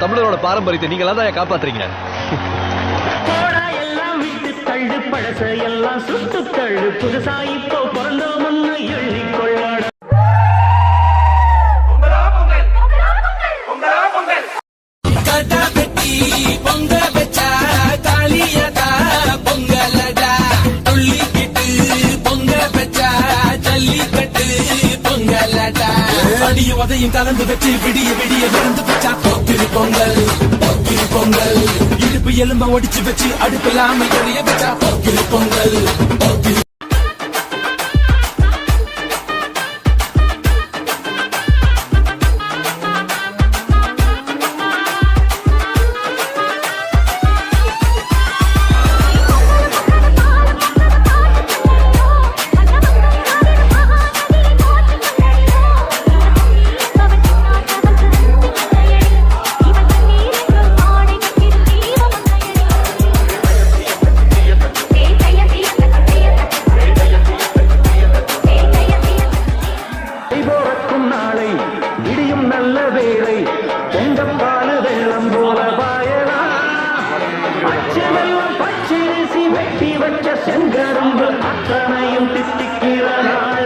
தமிழரோட பாரம்பரியத்தை நீங்களா தான் காப்பாத்துறீங்க. எல்லாம் விட்டு தள்ளு, பழச எல்லாம் சுட்டு தள்ளு, புதுசா இப்போ பிறந்தோம்னு எண்ணிக்கொள்ளாட. பொங்க வச்சா காளியதா பொங்கலடா, துள்ளிக்கிட்டு பொங்க வச்சா ஜல்லிக்கட்டு பொங்கலடா, அடிய உதையும் கலந்து வச்சு விடிய விடிய விருந்து வச்சா போக்கிரி பொங்கல் போக்கிரி பொங்கல், இடுப்பு எலும்ப ஒடிச்சு வச்சு அடுப்பில்லாம எறிய வச்சா போக்கிரி பொங்கல் போக்கிரி. நல்ல வேளை பொங்கப்பாலு வெள்ளம் போல பாயலாம், பச்சை வெள்ளம் பச்சரிசி வெட்டி வச்ச செங்கரும்பு அத்தனையும் திட்டி